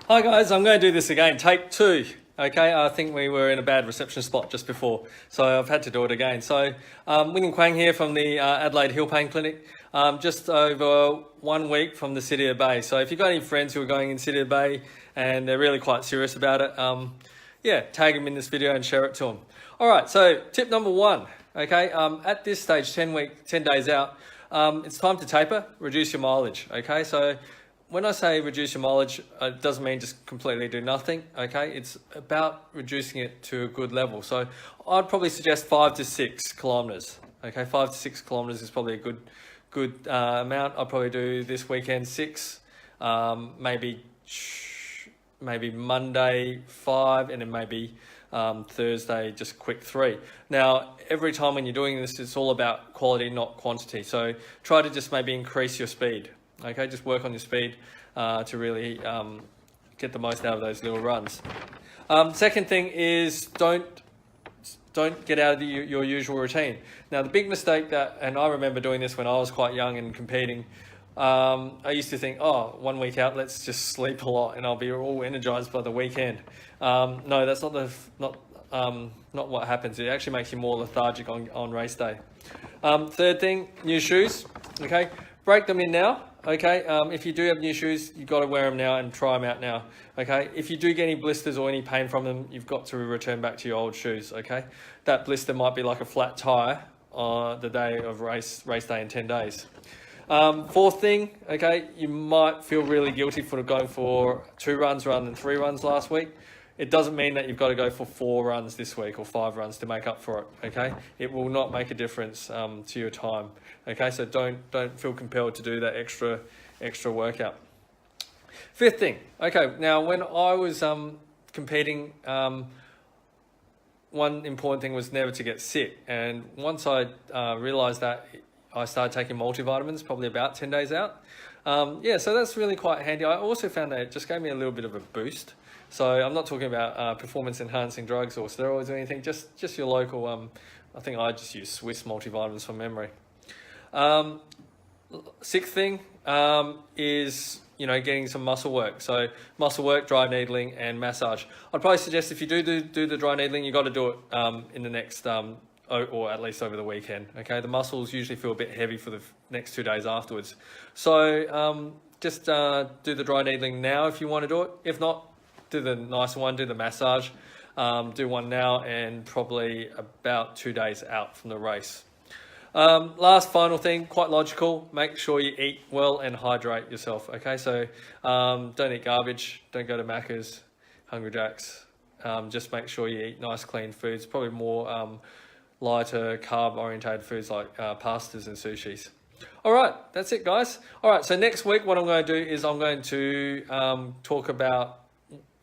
Hi guys, I'm going to do this again, take two. Okay, I think we were in a bad reception spot just before, so I've had to do it again. So, William Quang here from the Adelaide Hill Pain Clinic, just over 1 week from the City of Bay. So if you've got any friends who are going in City of Bay and they're really quite serious about it, yeah, tag them in this video and share it to them. All right, so tip number one, okay, at this stage, 10 days out, it's time to taper, reduce your mileage, okay? So when I say reduce your mileage, it doesn't mean just completely do nothing, okay? It's about reducing it to a good level. So I'd probably suggest 5 to 6 kilometers, okay? 5 to 6 kilometers is probably a good amount. I'll probably do this weekend 6, maybe Monday 5, and then maybe Thursday just quick 3. Now, every time when you're doing this, it's all about quality, not quantity. So try to just maybe increase your speed. Okay, just work on your speed to really get the most out of those little runs. Second thing is don't get out of your usual routine. Now, the big mistake and I remember doing this when I was quite young and competing, I used to think, oh, 1 week out, let's just sleep a lot and I'll be all energized by the weekend. No, that's not what happens. It actually makes you more lethargic on race day. Third thing, new shoes. Okay, break them in now. Okay, if you do have new shoes, you've got to wear them now and try them out now. Okay, if you do get any blisters or any pain from them, you've got to return back to your old shoes. Okay, that blister might be like a flat tire on the day of race day in 10 days. Fourth thing, okay, you might feel really guilty for going for 2 runs rather than 3 runs last week. It doesn't mean that you've got to go for 4 runs this week or 5 runs to make up for it, okay? It will not make a difference to your time, okay? So don't feel compelled to do that extra workout. Fifth thing, okay, now when I was competing, one important thing was never to get sick. And once I realized that, I started taking multivitamins probably about 10 days out. Yeah, so that's really quite handy. I also found that it just gave me a little bit of a boost. So I'm not talking about performance enhancing drugs or steroids or anything, just your local, I think I just use Swiss multivitamins from memory. Sixth thing is, getting some muscle work. So muscle work, dry needling and massage. I'd probably suggest if you do the dry needling, you got to do it in the next, or at least over the weekend. Okay, the muscles usually feel a bit heavy for the next 2 days afterwards. So just do the dry needling now if you want to do it. If not, do the nicer one, do the massage. Do one now and probably about 2 days out from the race. Last final thing, quite logical, make sure you eat well and hydrate yourself, okay? So don't eat garbage, don't go to Macca's, Hungry Jack's. Just make sure you eat nice clean foods, probably more lighter carb orientated foods like pastas and sushis. All right, that's it guys. All right, so next week what I'm going to do is I'm going to talk about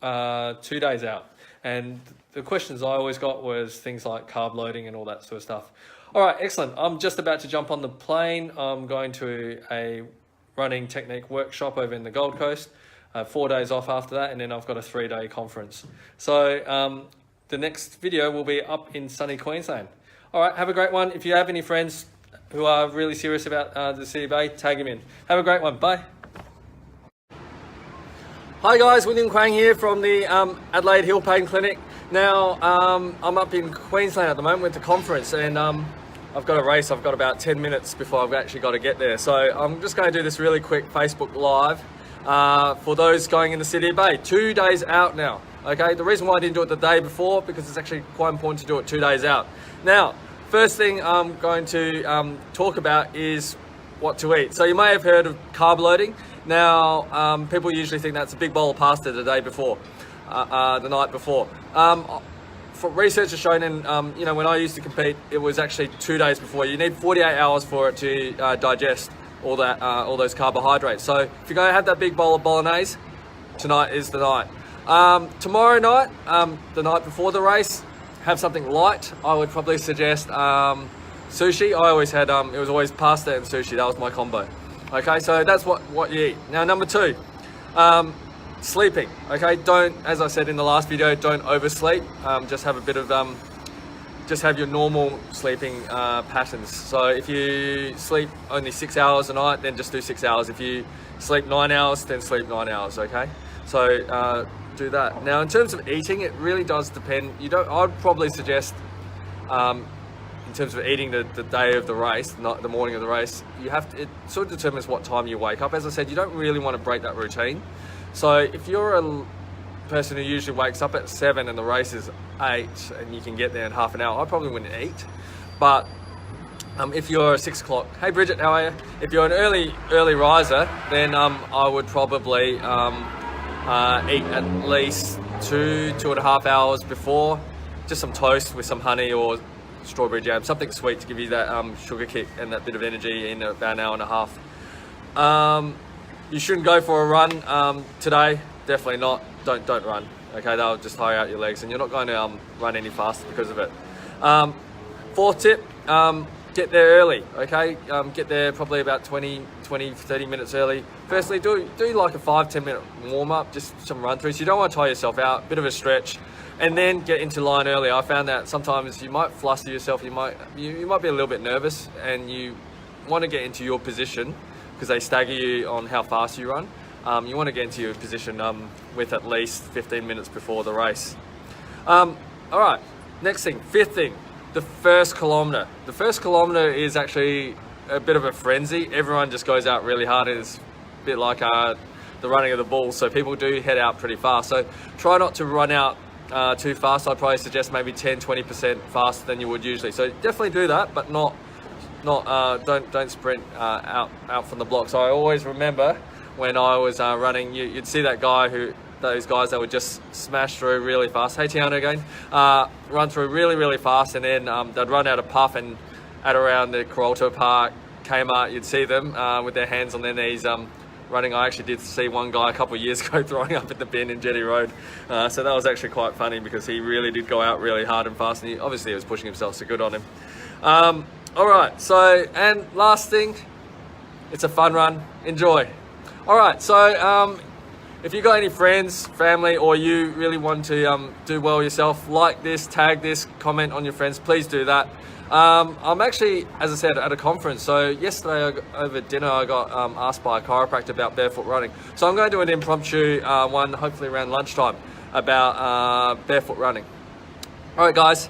2 days out. And the questions I always got was things like carb loading and all that sort of stuff. All right, excellent. I'm just about to jump on the plane. I'm going to a running technique workshop over in the Gold Coast. 4 days off after that, and then I've got a 3-day conference. So the next video will be up in sunny Queensland. All right, have a great one. If you have any friends who are really serious about the City of Bay, tag them in. Have a great one. Bye. Hi guys, William Quang here from the Adelaide Hill Pain Clinic. Now, I'm up in Queensland at the moment with the conference, and I've got a race. I've got about 10 minutes before I've actually got to get there. So I'm just going to do this really quick Facebook Live for those going in the City of Bay. 2 days out now, okay? The reason why I didn't do it the day before, because it's actually quite important to do it 2 days out. Now, first thing I'm going to talk about is what to eat. So you may have heard of carb loading. Now, people usually think that's a big bowl of pasta the day before, the night before. For research has shown, and when I used to compete, it was actually 2 days before. You need 48 hours for it to digest all those carbohydrates. So if you're going to have that big bowl of bolognese, tonight is the night. Tomorrow night, the night before the race, have something light. I would probably suggest sushi. I always had, it was always pasta and sushi. That was my combo. Okay, so that's what you eat. Now, number 2, sleeping. Okay, as I said in the last video, don't oversleep. Just have a bit of, just have your normal sleeping patterns. So if you sleep only 6 hours a night, then just do 6 hours. If you sleep 9 hours, then sleep 9 hours, okay? So do that. Now, in terms of eating, it really does depend. I'd probably suggest, in terms of eating the day of the race, not the morning of the race, it sort of determines what time you wake up. As I said, you don't really want to break that routine. So if you're a person who usually wakes up at 7 and the race is 8 and you can get there in half an hour, I probably wouldn't eat. But if you're 6 o'clock, hey Bridget, how are you? If you're an early riser, then I would probably eat at least 2.5 hours before, just some toast with some honey or strawberry jam, something sweet to give you that sugar kick and that bit of energy in about an hour and a half. You shouldn't go for a run today, definitely not. Don't run, okay? They'll just tire out your legs and you're not going to run any faster because of it. Fourth tip, get there early, okay? Get there probably about 30 minutes early. Firstly, do like a 5-10 minute warm up, just some run throughs. You don't want to tire yourself out, bit of a stretch, and then get into line early. I found that sometimes you might fluster yourself, you might be a little bit nervous, and you want to get into your position because they stagger you on how fast you run. You want to get into your position with at least 15 minutes before the race. All right, next thing, fifth thing, the first kilometre. The first kilometre is actually a bit of a frenzy. Everyone just goes out really hard. It's a bit like the running of the bulls, so people do head out pretty fast. So try not to run out too fast. I'd probably suggest maybe 10-20% faster than you would usually. So definitely do that, but don't sprint out from the block. So I always remember when I was running, you'd see those guys that would just smash through really fast. Hey Tiana again, run through really fast, and then they'd run out of puff, and at around the Carolta Park, Kmart, you'd see them with their hands on their knees running. I actually did see one guy a couple of years ago throwing up at the bin in Jetty Road, so that was actually quite funny because he really did go out really hard and fast, and he obviously was pushing himself, so good on him. All right, so, and last thing, it's a fun run, enjoy. All right, so if you got any friends, family, or you really want to do well yourself, like this, tag this, comment on your friends, please do that. I'm actually, as I said, at a conference. So yesterday over dinner, I got asked by a chiropractor about barefoot running. So I'm going to do an impromptu one, hopefully around lunchtime, about barefoot running. All right, guys,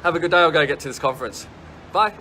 have a good day. I'll go get to this conference. Bye.